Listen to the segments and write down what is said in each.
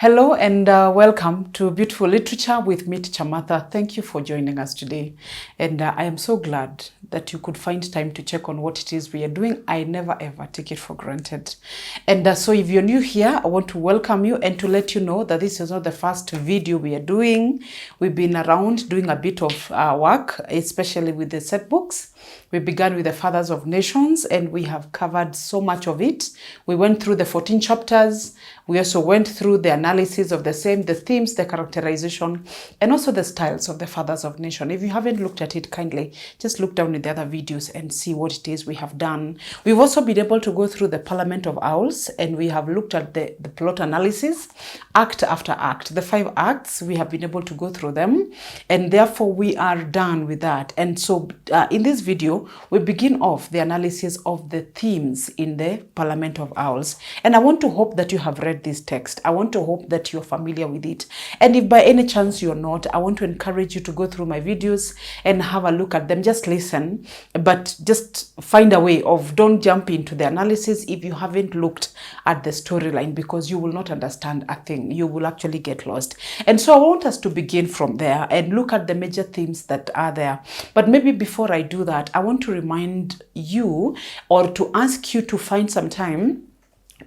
Hello and welcome to Beautiful Literature with me, Teacher Martha. Thank you for joining us today. And I am so glad that you could find time to check on what it is we are doing. I never ever take it for granted. And so if you're new here, I want to welcome you and to let you know that this is not the first video we are doing. We've been around doing a bit of work, especially with the set books. We began with the Fathers of Nations and we have covered so much of it. We went through the 14 chapters. We also went through the analysis of the same, the themes, the characterization, and also the styles of the Fathers of Nation. If you haven't looked at it, kindly just look down at the other videos and see what it is we have done. We've also been able to go through the Parliament of Owls, and we have looked at the plot analysis, act after act. The 5 acts, we have been able to go through them, and therefore we are done with that. And so in this video, we begin off the analysis of the themes in the Parliament of Owls. And I want to hope that you have read this text. I want to hope that you're familiar with it. And if by any chance you're not, I want to encourage you to go through my videos and have a look at them. Just listen, but just find a way of don't jump into the analysis if you haven't looked at the storyline, because you will not understand a thing. You will actually get lost. And so I want us to begin from there and look at the major themes that are there. But maybe before I do that, I want to remind you or to ask you to find some time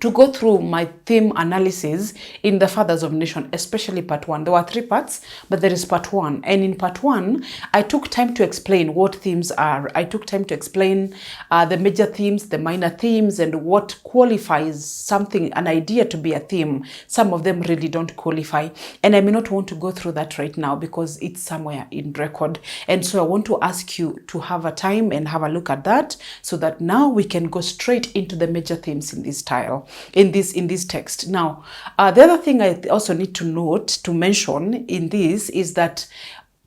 to go through my theme analysis in the Fathers of Nation, especially part 1. There were 3 parts, but there is part 1. And in part 1, I took time to explain what themes are. I took time to explain the major themes, the minor themes, and what qualifies something, an idea to be a theme. Some of them really don't qualify. And I may not want to go through that right now because it's somewhere in record. And so I want to ask you to have a time and have a look at that so that now we can go straight into the major themes in this style. In this text. Now, the other thing I also need to note, to mention in this is that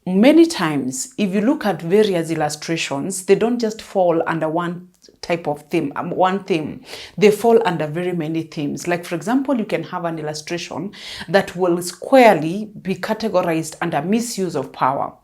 many times, if you look at various illustrations, they don't just fall under one type of theme, one theme. They fall under very many themes. Like, for example, you can have an illustration that will squarely be categorized under misuse of power.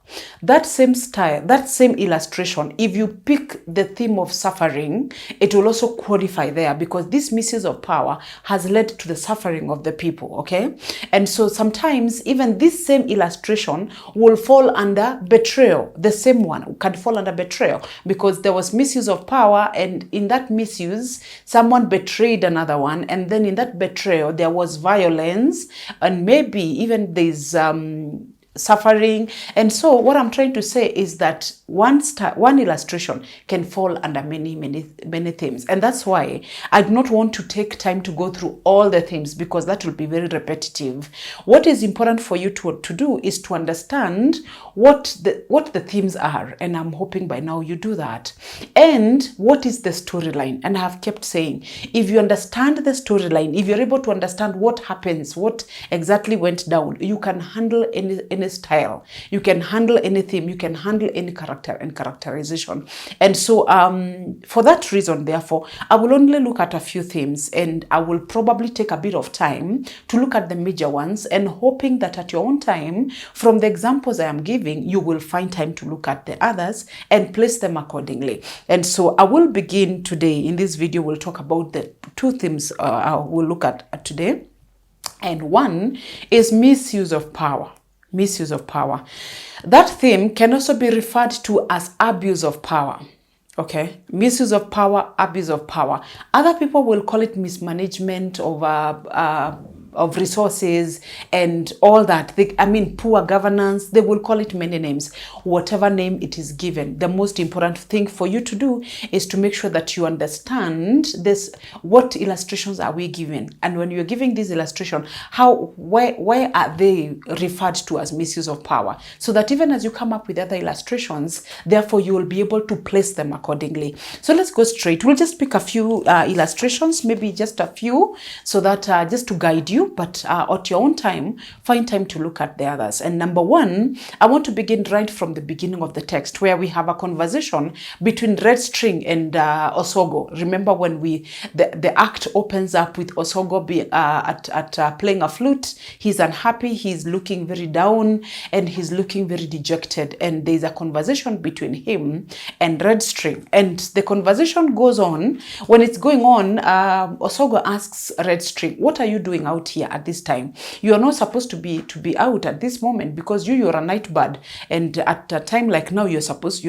That same style, that same illustration, if you pick the theme of suffering, it will also qualify there, because this misuse of power has led to the suffering of the people, okay? And so sometimes even this same illustration will fall under betrayal. The same one can fall under betrayal because there was misuse of power, and in that misuse, someone betrayed another one, and then in that betrayal, there was violence, and maybe even there's suffering. And so what I'm trying to say is that one illustration can fall under many themes. And that's why I do not want to take time to go through all the themes, because that will be very repetitive. What is important for you to do is to understand what the themes are. And I'm hoping by now you do that. And what is the storyline? And I have kept saying, if you understand the storyline, if you're able to understand what happens, what exactly went down, you can handle any style, you can handle any theme, you can handle any character and characterization. And so for that reason, therefore, I will only look at a few themes, and I will probably take a bit of time to look at the major ones, and hoping that at your own time, from the examples I am giving, you will find time to look at the others and place them accordingly. And so I will begin today. In this video, we'll talk about the 2 themes I will look at today. And one is misuse of power. Misuse of power. That theme can also be referred to as abuse of power. Okay, misuse of power, abuse of power. Other people will call it mismanagement of resources and all that. Poor governance. They will call it many names. Whatever name it is given, the most important thing for you to do is to make sure that you understand this. What illustrations are we given? And when you're giving this illustration, why are they referred to as misuse of power? So that even as you come up with other illustrations, therefore you will be able to place them accordingly. So let's go straight. We'll just pick a few illustrations, maybe just a few, so that just to guide you. But at your own time, find time to look at the others. And number 1, I want to begin right from the beginning of the text, where we have a conversation between Red String and Osogo. Remember when the act opens up with Osogo playing a flute. He's unhappy, he's looking very down, and he's looking very dejected. And there's a conversation between him and Red String. And the conversation goes on. When it's going on, Osogo asks Red String, "What are you doing out here?" here at this time. You are not supposed to be out at this moment, because you're a night bird, and at a time like now you're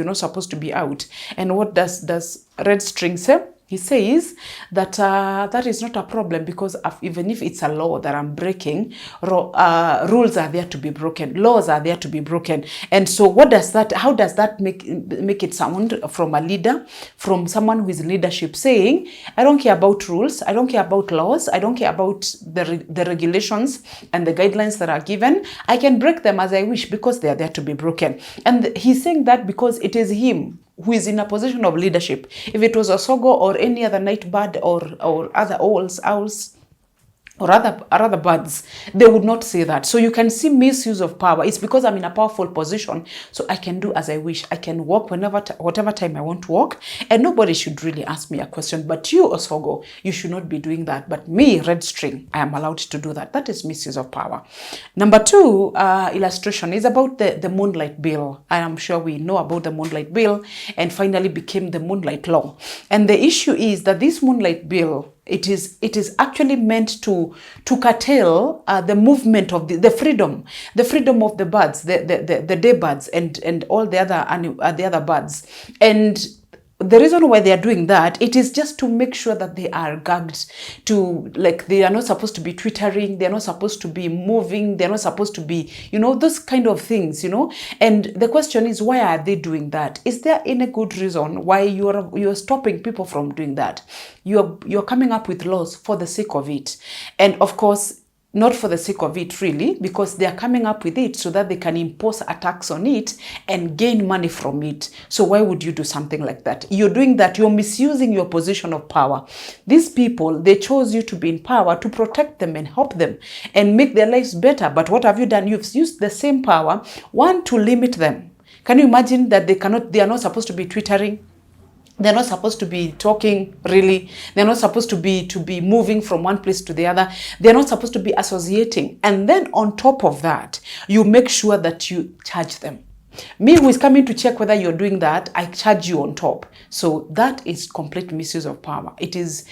not supposed to be out. And what does Red String say? He says that that is not a problem, because even if it's a law that I'm breaking, rules are there to be broken, laws are there to be broken. And so how does that make it sound from a leader, from someone who is in leadership, saying, I don't care about rules, I don't care about laws, I don't care about the regulations and the guidelines that are given. I can break them as I wish, because they are there to be broken. And he's saying that because it is him who is in a position of leadership. If it was Osogo or any other night bird or other owls, or other birds, they would not say that. So you can see misuse of power. It's because I'm in a powerful position, so I can do as I wish. I can walk whatever time I want to walk, and nobody should really ask me a question. But you, Osogo, you should not be doing that. But me, Red String, I am allowed to do that. That is misuse of power. Number 2 illustration is about the Moonlight Bill. I am sure we know about the Moonlight Bill, and finally became the Moonlight Law. And the issue is that this Moonlight Bill, it is actually meant to curtail the movement of the freedom of the birds, the day birds, and all the other birds. And the reason why they are doing that, it is just to make sure that they are gagged to, like, they are not supposed to be twittering, they're not supposed to be moving, they're not supposed to be, those kind of things, And the question is, why are they doing that? Is there any good reason why you're stopping people from doing that? You're coming up with laws for the sake of it. And of course, not for the sake of it really, because they are coming up with it so that they can impose a tax on it and gain money from it. So why would you do something like that? You're doing that. You're misusing your position of power. These people, they chose you to be in power to protect them and help them and make their lives better. But what have you done? You've used the same power, one, to limit them. Can you imagine that they are not supposed to be twittering? They're not supposed to be talking, really. They're not supposed to be moving from one place to the other. They're not supposed to be associating. And then on top of that, you make sure that you charge them. Me, who is coming to check whether you're doing that, I charge you on top. So that is complete misuse of power. It is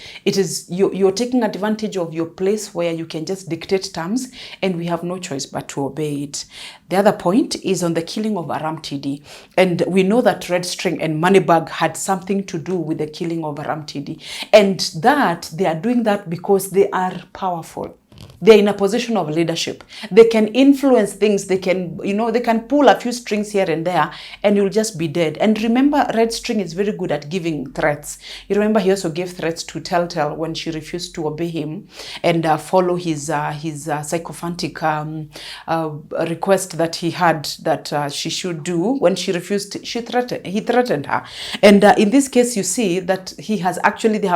you're taking advantage of your place where you can just dictate terms, and we have no choice but to obey it. The other point is on the killing of Aram TD. And we know that Red String and Moneybag had something to do with the killing of Aram TD. And that they are doing that because they are powerful. They're in a position of leadership. They can influence things. They can, they can pull a few strings here and there, and you'll just be dead. And remember, Red String is very good at giving threats. You remember he also gave threats to Telltale when she refused to obey him and follow his sycophantic request that he had that she should do. When she refused, he threatened her. And in this case, you see that they have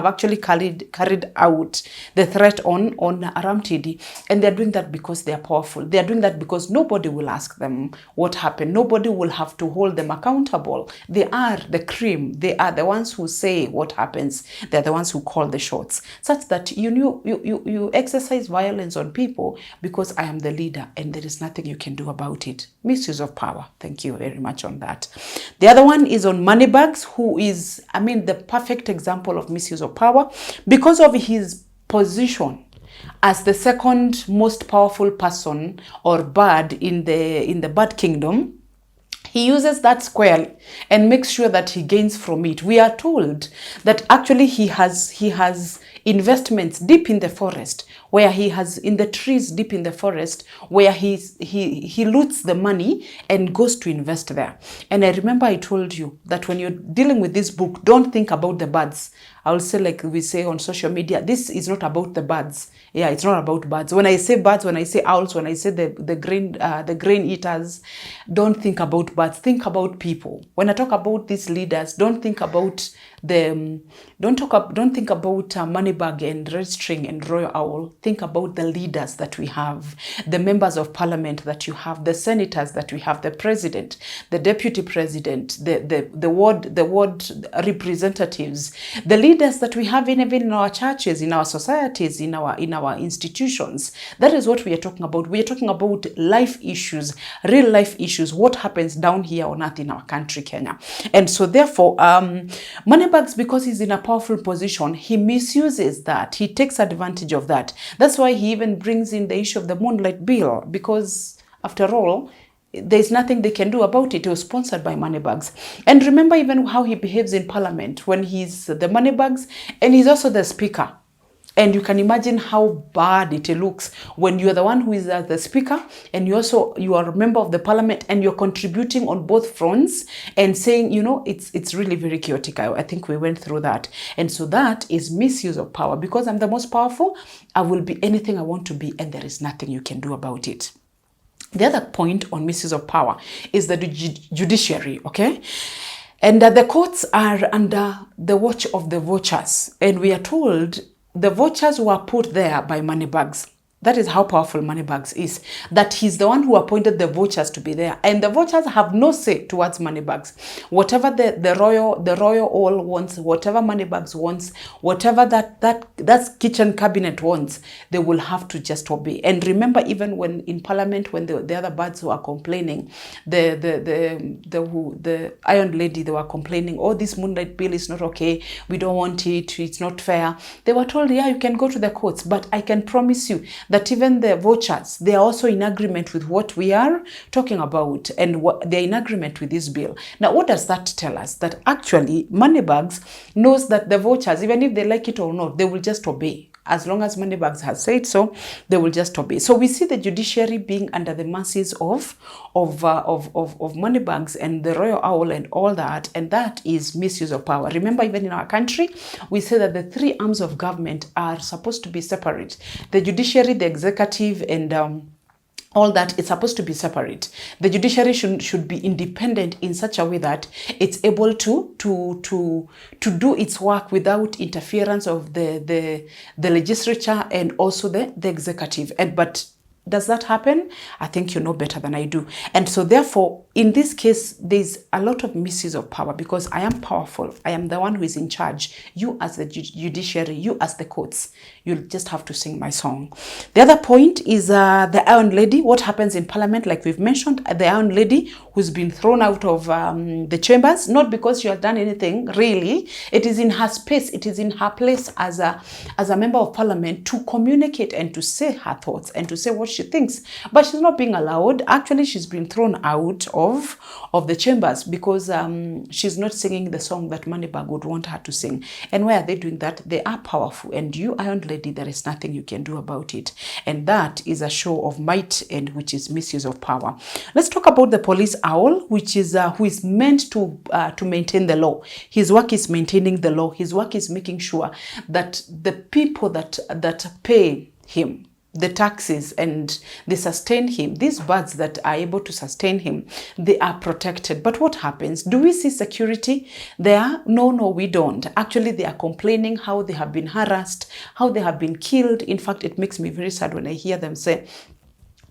actually carried out the threat on Aram TD. And they're doing that because they are powerful. They're doing that because nobody will ask them what happened. Nobody will have to hold them accountable. They are the cream. They are the ones who say what happens. They're the ones who call the shots. Such that you exercise violence on people because I am the leader and there is nothing you can do about it. Misuse of power. Thank you very much on that. The other one is on Moneybags, who is, the perfect example of misuse of power because of his position as the second most powerful person or bird in the bird kingdom. He uses that square and makes sure that he gains from it. We are told that actually he has investments deep in the forest, where he has in the trees deep in the forest, where he loots the money and goes to invest there. And I remember I told you that when you're dealing with this book, don't think about the birds. I will say, like we say on social media, this is not about the birds. Yeah, it's not about birds. When I say birds, when I say owls, when I say the grain eaters, don't think about birds. Think about people. When I talk about these leaders, don't think about them. Don't think about Moneybag and Red String and Royal Owl. Think about the leaders that we have, the members of parliament that you have, the senators that we have, the president, the deputy president, the ward representatives, the leaders that we have even in our churches, in our societies, in our institutions. That is what we are talking about. We are talking about life issues, real life issues, what happens down here on earth in our country, Kenya. And so therefore, Moneybags, because he's in a powerful position, he misuses that. He takes advantage of that. That's why he even brings in the issue of the Moonlight Bill, because after all, there's nothing they can do about it. It was sponsored by Moneybags. And remember even how he behaves in Parliament when he's the Moneybags and he's also the Speaker. And you can imagine how bad it looks when you're the one who is the Speaker and you are a member of the Parliament and you're contributing on both fronts and saying, it's really very chaotic. I think we went through that. And so that is misuse of power. Because I'm the most powerful, I will be anything I want to be and there is nothing you can do about it. The other point on misuse of power is the judiciary, okay? And the courts are under the watch of the vultures. And we are told the vultures were put there by Moneybags. That is how powerful Moneybags is. That he's the one who appointed the vultures to be there. And the vultures have no say towards Moneybags. Whatever the royal all wants, whatever Moneybags wants, whatever that kitchen cabinet wants, they will have to just obey. And remember, even when in Parliament, when the other birds were complaining, the Iron Lady, they were complaining, oh, this Moonlight Bill is not okay. We don't want it. It's not fair. They were told, yeah, you can go to the courts, but I can promise you that even the vultures, they are also in agreement with what we are talking about and they're in agreement with this bill. Now, what does that tell us? That actually Moneybags knows that the vultures, even if they like it or not, they will just obey. As long as Moneybags has said so, they will just obey. So we see the judiciary being under the mercies of Moneybags and the Royal Owl and all that, and that is misuse of power. Remember, even in our country, we say that the three arms of government are supposed to be separate: the judiciary, the executive, and all that is supposed to be separate. The judiciary should be independent in such a way that it's able to do its work without interference of the legislature and also the executive. But does that happen? I think you know better than I do. And so therefore, in this case, there's a lot of misuse of power because I am powerful. I am the one who is in charge. You as the judiciary, you as the courts, you'll just have to sing my song. The other point is the Iron Lady. What happens in Parliament, like we've mentioned, the Iron Lady who's been thrown out of the chambers, not because she has done anything, really. It is in her space. It is in her place as a member of Parliament to communicate and to say her thoughts and to say what she thinks. But she's not being allowed. Actually, she's been thrown out of the chambers because she's not singing the song that Moneybag would want her to sing. And why are they doing that? They are powerful. And you, Iron Lady, there is nothing you can do about it. And that is a show of might, and which is misuse of power. Let's talk about the police owl, which is who is meant to maintain the law. His work is maintaining the law. His work is making sure that the people that pay him the taxes and they sustain him, these birds that are able to sustain him, they are protected. But what happens? Do we see security there? No, we don't. Actually, they are complaining how they have been harassed, how they have been killed. In fact, it makes me very sad when I hear them say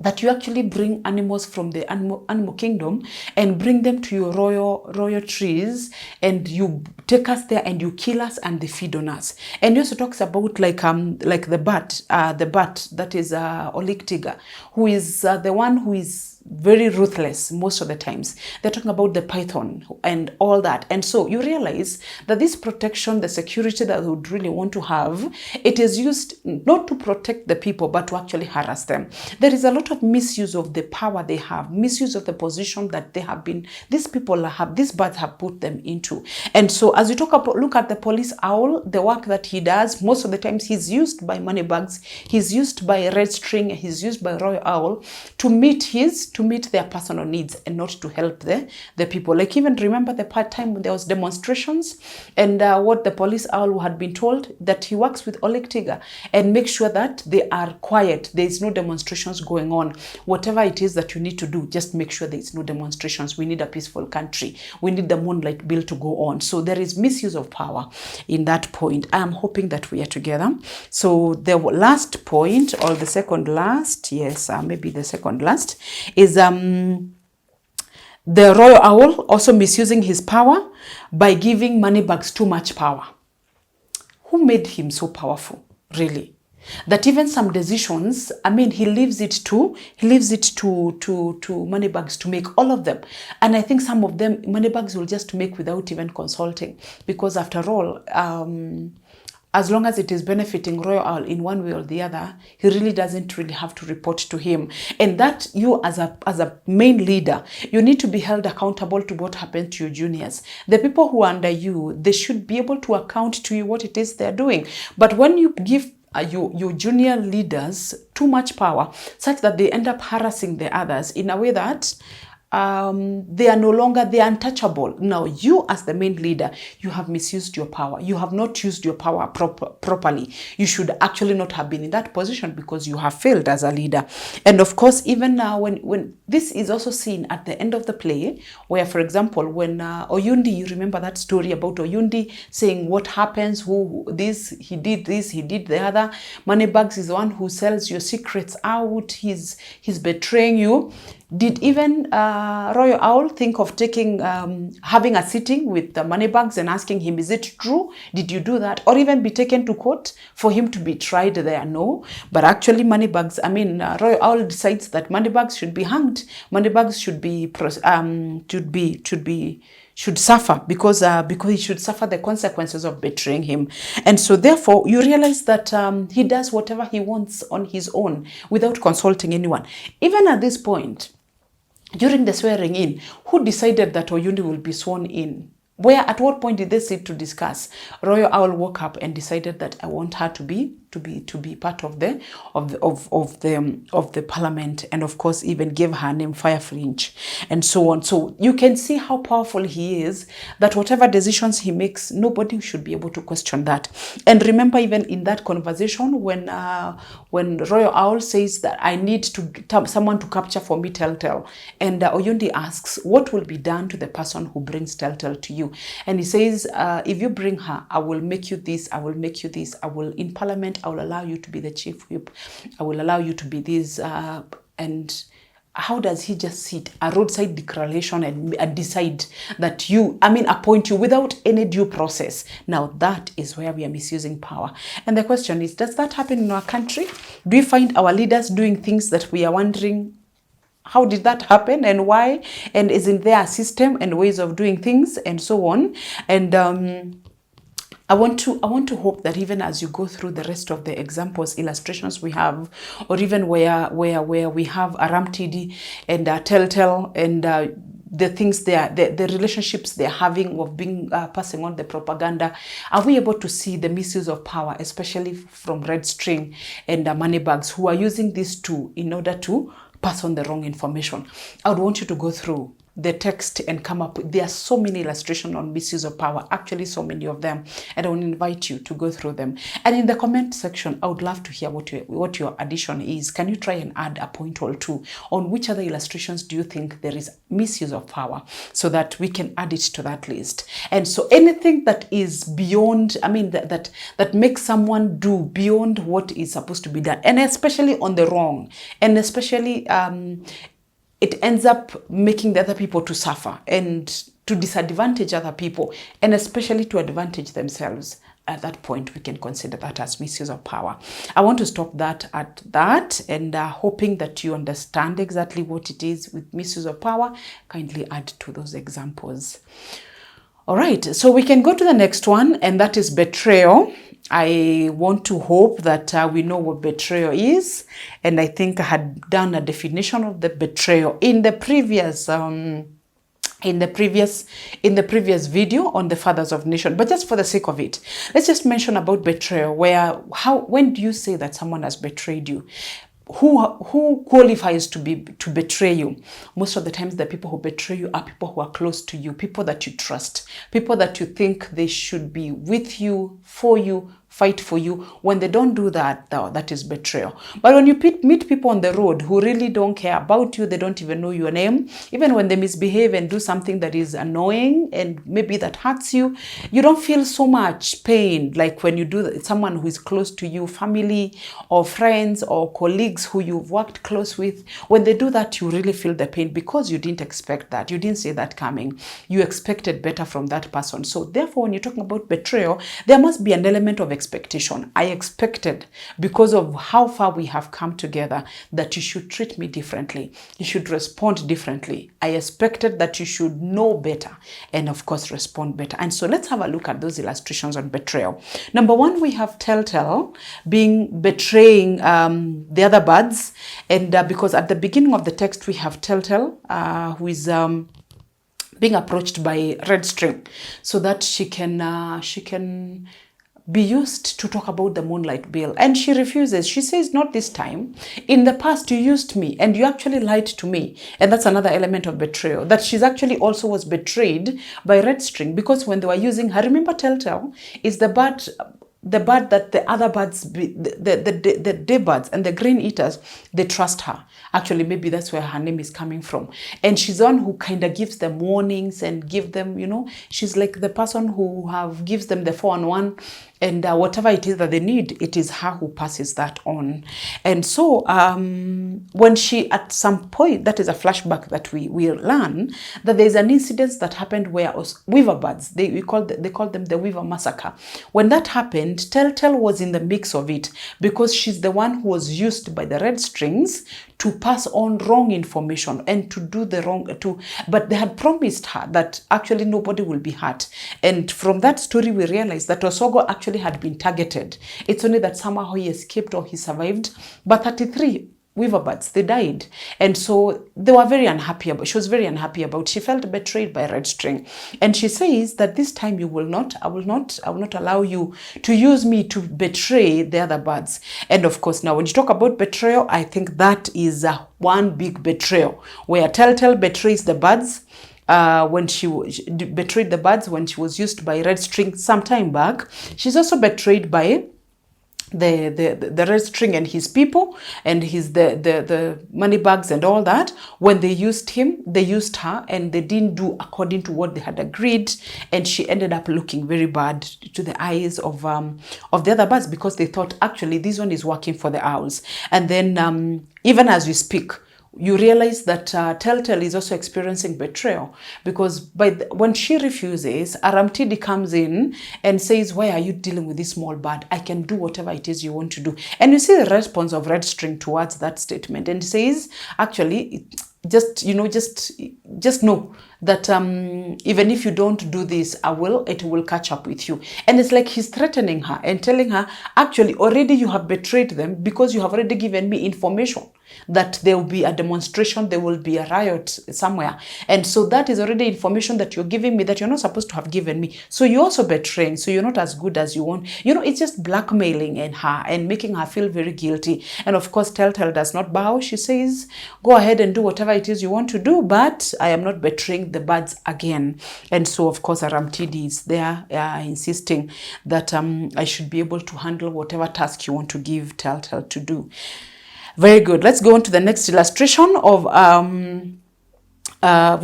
that you actually bring animals from the animal kingdom and bring them to your royal trees, and you take us there and you kill us and they feed on us. And he also talks about like the bat that is Oliktiga, who is the one who is very ruthless most of the times. They're talking about the python and all that. And so you realize that this protection, the security that we would really want to have, it is used not to protect the people, but to actually harass them. There is a lot of misuse of the power they have, misuse of the position that they have been, these birds have put them into. And so as we look at the police owl, the work that he does, most of the times he's used by Moneybags, he's used by Red String, he's used by Royal Owl to meet their personal needs and not to help the people. Like even remember the part time when there was demonstrations and what the police owl had been told, that he works with Oleg Tiga and make sure that they are quiet. There is no demonstrations going on. Whatever it is that you need to do, just make sure there is no demonstrations. We need a peaceful country. We need the Moonlight Bill to go on. So there is misuse of power in that point. I am hoping that we are together. So the last point, or the second last, yes, maybe the second last, is the Royal Owl also misusing his power by giving Moneybags too much power. who made him so powerful, really? That even some decisions, I mean, he leaves it to Moneybags to make all of them. And I think some of them Moneybags will just make without even consulting, because after all, as long as it is benefiting Royal Owl in one way or the other, he really doesn't really have to report to him. And that you as a main leader, you need to be held accountable to what happened to your juniors. The people who are under you, they should be able to account to you what it is they're doing. But when you give your junior leaders too much power, such that they end up harassing the others in a way that they are no longer, they are untouchable. Now, you as the main leader, you have misused your power. You have not used your power properly. You should actually not have been in that position because you have failed as a leader. And of course, even now, when this is also seen at the end of the play, where, for example, when Oyundi, you remember that story about Oyundi saying what happens, he did the other. Moneybags is the one who sells your secrets out. He's betraying you. Did even Royal Owl think of having a sitting with the Moneybags and asking him, is it true? Did you do that? Or even be taken to court for him to be tried there? No. But actually Moneybags, Royal Owl decides that Moneybags should be hanged. Moneybags should suffer because he should suffer the consequences of betraying him. And so therefore you realize that he does whatever he wants on his own without consulting anyone. Even at this point, during the swearing in, who decided that Oyundi will be sworn in? At what point did they sit to discuss? Royal Owl woke up and decided that I want her to be part of the parliament, and of course even gave her name Fireflinch and so on. So you can see how powerful he is, that whatever decisions he makes, nobody should be able to question that. And remember, even in that conversation, when Royal Owl says that I need someone to capture for me Telltale, and Oyundi asks, what will be done to the person who brings Telltale to you? And he says, if you bring her, I will make you this, I will make you this, I will, in parliament, I will allow you to be the chief whip, I will allow you to be this, and how does he just sit a roadside declaration and decide that appoint you without any due process? Now that is where we are misusing power. And the question is, does that happen in our country? Do we find our leaders doing things that we are wondering, how did that happen and why? And isn't there a system and ways of doing things and so on? And I want to hope that even as you go through the rest of the examples, illustrations we have, or even where we have Aramtidi and Telltale and the things the relationships they're having of being passing on the propaganda, are we able to see the misuse of power, especially from Red String and Moneybags, who are using these two in order to pass on the wrong information? I would want you to go through the text and come up with, there are so many illustrations on misuse of power, actually so many of them, and I will invite you to go through them. And in the comment section, I would love to hear what your addition is. Can you try and add a point or two on which other illustrations do you think there is misuse of power, so that we can add it to that list? And so anything that is beyond, that makes someone do beyond what is supposed to be done, and especially on the wrong, and especially it ends up making the other people to suffer and to disadvantage other people, and especially to advantage themselves. At that point, we can consider that as misuse of power. I want to stop that at that, and hoping that you understand exactly what it is with misuse of power. Kindly add to those examples. All right, so we can go to the next one, and that is betrayal. I want to hope that we know what betrayal is, and I think I had done a definition of the betrayal in the previous video on the fathers of nation. But just for the sake of it, let's just mention about betrayal. When do you say that someone has betrayed you? Who qualifies to betray you? Most of the times, the people who betray you are people who are close to you, people that you trust, people that you think they should be with you, for you, fight for you. When they don't do that, that is betrayal. But when you meet people on the road who really don't care about you, they don't even know your name, even when they misbehave and do something that is annoying and maybe that hurts you, you don't feel so much pain like when you do that. Someone who is close to you, family or friends or colleagues who you've worked close with, when they do that, you really feel the pain because you didn't expect that. You didn't see that coming. You expected better from that person. So therefore, when you're talking about betrayal, there must be an element of expectation. I expected, because of how far we have come together, that you should treat me differently. You should respond differently. I expected that you should know better and, of course, respond better. And so let's have a look at those illustrations on betrayal. Number one, we have Telltale betraying the other birds. And because at the beginning of the text, we have Telltale, who is being approached by Red String so that she can be used to talk about the moonlight bill. And she refuses. She says, not this time. In the past, you used me and you actually lied to me. And that's another element of betrayal, that she's actually also was betrayed by Red String, because when they were using her, remember Telltale is the bird that the other birds, the day birds and the grain eaters, they trust her. Actually, maybe that's where her name is coming from. And she's the one who kind of gives them warnings and give them, she's like the person who gives them the 411, and whatever it is that they need, it is her who passes that on. And so when she, at some point, that is a flashback that we learn that there's an incident that happened where weaver birds, they call them the Weaver Massacre. When that happened, Telltale was in the mix of it, because she's the one who was used by the Red Strings to pass on wrong information and to do the wrong, but they had promised her that actually nobody will be hurt. And from that story, we realized that Osogo actually had been targeted. It's only that somehow he escaped or he survived. But 33 weaver birds, they died. And so they were very unhappy about, she was very unhappy about, she felt betrayed by Red String. And she says that this time I will not allow you to use me to betray the other birds. And of course, now when you talk about betrayal, I think that is one big betrayal, where Telltale betrays the birds. When she betrayed the birds when she was used by Red String some time back. She's also betrayed by the Red String and his people and the money bags and all that. When they used him, they used her, and they didn't do according to what they had agreed, and she ended up looking very bad to the eyes of the other birds, because they thought actually this one is working for the owls. And then even as we speak, you realize that Telltale is also experiencing betrayal, because when she refuses, Aramtidi comes in and says, why are you dealing with this small bird? I can do whatever it is you want to do. And you see the response of Red String towards that statement, and says, actually, just know that even if you don't do this, it will catch up with you. And it's like he's threatening her and telling her, actually, already you have betrayed them, because you have already given me information that there will be a demonstration, there will be a riot somewhere. And so that is already information that you're giving me that you're not supposed to have given me. So you're also betraying. So you're not as good as you want. It's just blackmailing her and making her feel very guilty. And of course, Telltale does not bow. She says, go ahead and do whatever it is you want to do, but I am not betraying the birds again. And so, of course, Aramtidi is there insisting that I should be able to handle whatever task you want to give Telltale to do. Very good. Let's go on to the next illustration of, we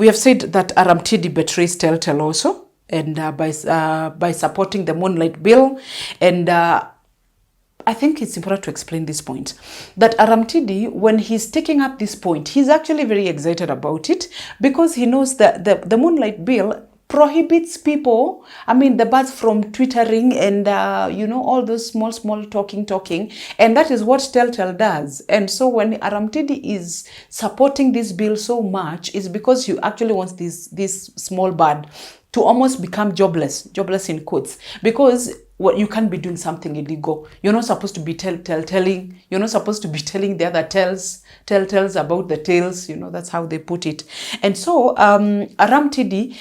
have said that Aramtidi betrays Telltale also, and by supporting the moonlight bill. And I think it's important to explain this point, that Aramtidi, when he's taking up this point, he's actually very excited about it, because he knows that the moonlight bill prohibits people, the birds, from twittering and, all those small talking. And that is what Telltale does. And so when Aramtidi is supporting this bill so much, is because he actually wants this small bird to almost become jobless in quotes, because you can't be doing something illegal. You're not supposed to be telling. You're not supposed to be telling the other telltales about the tales. That's how they put it. And so Aramtidi,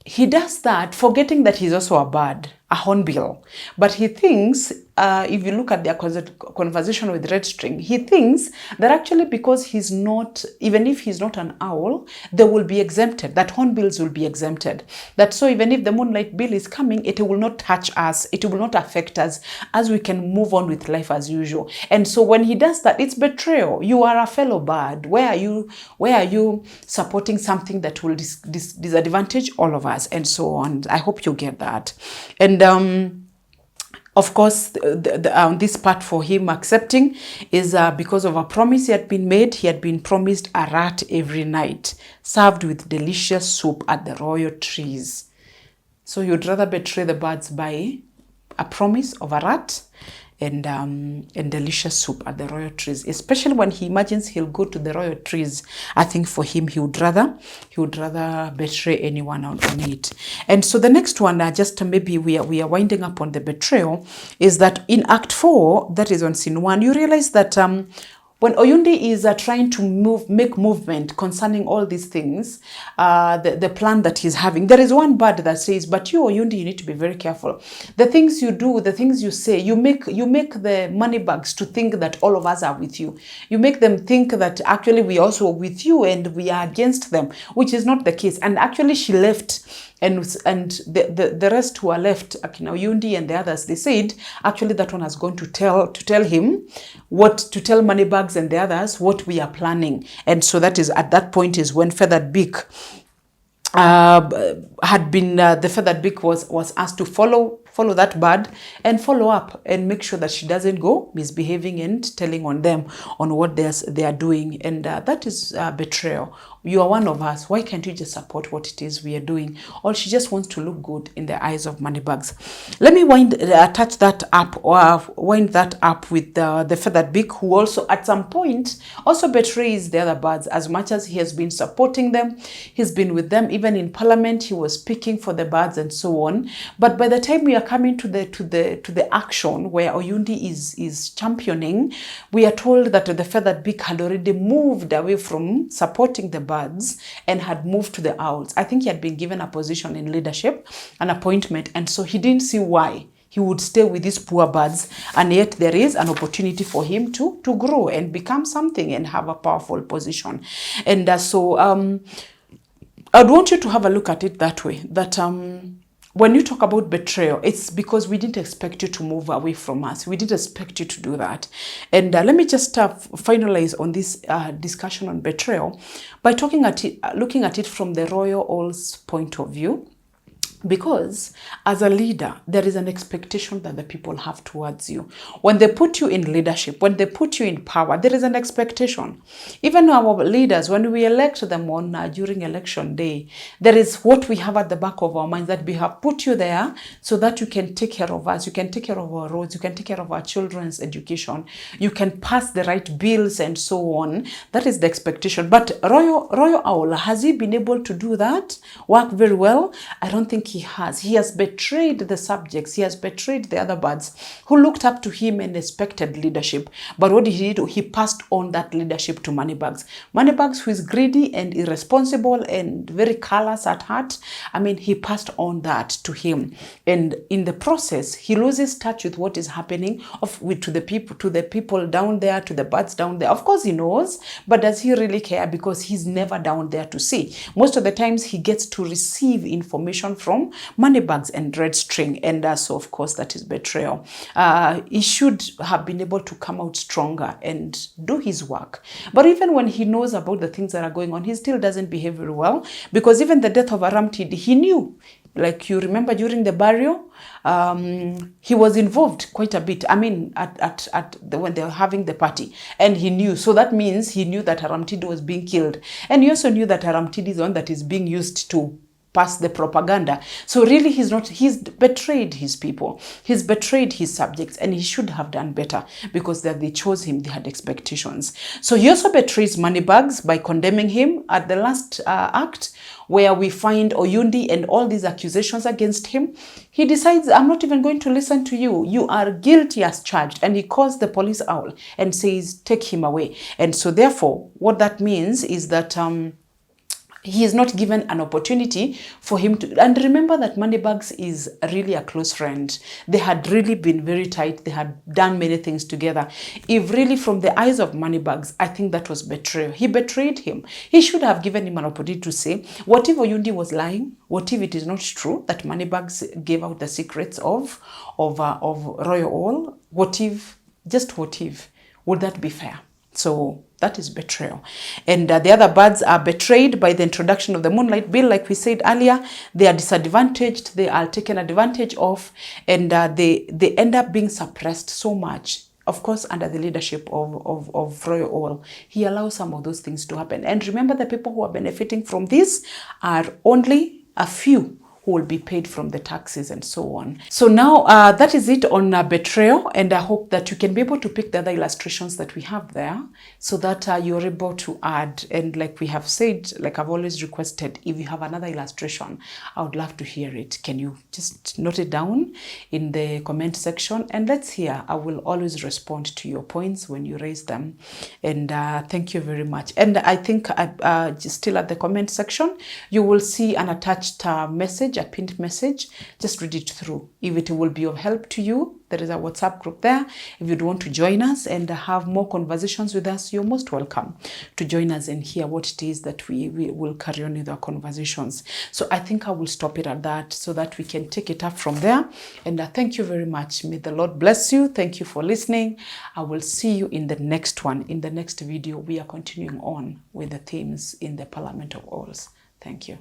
he does that, forgetting that he's also a bird, a hornbill. But he thinks, if you look at their conversation with Red String, he thinks that actually because he's not, even if he's not an owl, they will be exempted, that hornbills will be exempted. That so even if the moonlight bill is coming, it will not touch us, it will not affect us, as we can move on with life as usual. And so when he does that, it's betrayal. You are a fellow bird. Where are you supporting something that will disadvantage all of us, and so on. I hope you get that. And of course, this part for him accepting is because of a promise he had been made. He had been promised a rat every night, served with delicious soup at the royal trees. So he would rather betray the birds by a promise of a rat and delicious soup at the royal trees, especially when he imagines he'll go to the royal trees. I think for him, he would rather betray anyone on it. And so the next one, just maybe we are winding up on the betrayal, is that in Act 4, that is on scene 1, you realize that when Oyundi is trying to make movement concerning all these things, the plan that he's having, there is one bird that says, but you, Oyundi, you need to be very careful. The things you do, the things you say, you make the money bags to think that all of us are with you. You make them think that actually we are also with you and we are against them, which is not the case. And actually she left. And the rest who are left, Oyundi and the others, they said, actually that one has gone to tell him to tell Moneybags and the others what we are planning. And so that is, at that point is when Feathered Beak had been, the Feathered Beak was asked to follow that bird and follow up and make sure that she doesn't go misbehaving and telling on them on what they are doing. And that is betrayal. You are one of us. Why can't you just support what it is we are doing? Or she just wants to look good in the eyes of Moneybags. Let me wind that up with the Feathered Beak, who also at some point also betrays the other birds. As much as he has been supporting them, he's been with them even in Parliament. He was speaking for the birds and so on. But by the time we are coming to the action where Oyundi is championing, we are told that the Feathered Beak had already moved away from supporting the birds and had moved to the owls. I think he had been given a position in leadership, an appointment, and so he didn't see why he would stay with these poor birds, and yet there is an opportunity for him to grow and become something and have a powerful position. And so I'd want you to have a look at it that way, that when you talk about betrayal, it's because we didn't expect you to move away from us. We didn't expect you to do that. And let me just finalize on this discussion on betrayal by looking at it from the royal owl's point of view. Because as a leader, there is an expectation that the people have towards you. When they put you in leadership, when they put you in power, there is an expectation. Even our leaders, when we elect them on during election day, there is what we have at the back of our minds, that we have put you there so that you can take care of us, you can take care of our roads, you can take care of our children's education, you can pass the right bills and so on. That is the expectation. But Royal Owl, has he been able to do that, work very well? I don't think he has. He has betrayed the subjects. He has betrayed the other birds who looked up to him and expected leadership. But what did he do? He passed on that leadership to Moneybags. Moneybags, who is greedy and irresponsible and very callous at heart, I mean, he passed on that to him. And in the process, he loses touch with what is happening to the people down there, to the birds down there. Of course, he knows, but does he really care? Because he's never down there to see. Most of the times, he gets to receive information from Moneybags and Red String, and so of course that is betrayal. He should have been able to come out stronger and do his work. But even when he knows about the things that are going on, he still doesn't behave very well, because even the death of Aramtid, he knew. Like you remember during the burial, he was involved quite a bit. I mean, when they were having the party, and he knew. So that means he knew that Aramtid was being killed, and he also knew that Aramtid is the one that is being used to pass the propaganda. So really he's betrayed his people, he's betrayed his subjects, and he should have done better, because that they chose him, they had expectations. So he also betrays Moneybags by condemning him at the last act, where we find Oyundi and all these accusations against him. He decides, I'm not even going to listen to you. You are guilty as charged. And he calls the police owl and says, take him away. And so therefore, what that means is that he is not given an opportunity for him to. And remember that Moneybags is really a close friend. They had really been very tight. They had done many things together. If really from the eyes of Moneybags, I think that was betrayal. He betrayed him. He should have given him an opportunity to say, what if Oyundi was lying? What if it is not true that Moneybags gave out the secrets of Royal Owl? What if? Would that be fair? So that is betrayal. And the other birds are betrayed by the introduction of the Moonlight Bill. Like we said earlier, they are disadvantaged, they are taken advantage of, and they end up being suppressed so much. Of course, under the leadership of Royal Owl, he allows some of those things to happen. And remember, the people who are benefiting from this are only a few who will be paid from the taxes and so on. So now that is it on Betrayal, and I hope that you can be able to pick the other illustrations that we have there so that you're able to add. And like we have said, like I've always requested, if you have another illustration, I would love to hear it. Can you just note it down in the comment section, and let's hear. I will always respond to your points when you raise them. And thank you very much. And I think just still at the comment section, you will see an attached message, a pinned message. Just read it through. If it will be of help to you, there is a WhatsApp group there. If you'd want to join us and have more conversations with us, you're most welcome to join us and hear what it is that we will carry on with our conversations. So I think I will stop it at that so that we can take it up from there. And thank you very much. May the Lord bless you. Thank you for listening. I will see you in the next one. In the next video, we are continuing on with the themes in the Parliament of Alls. Thank you.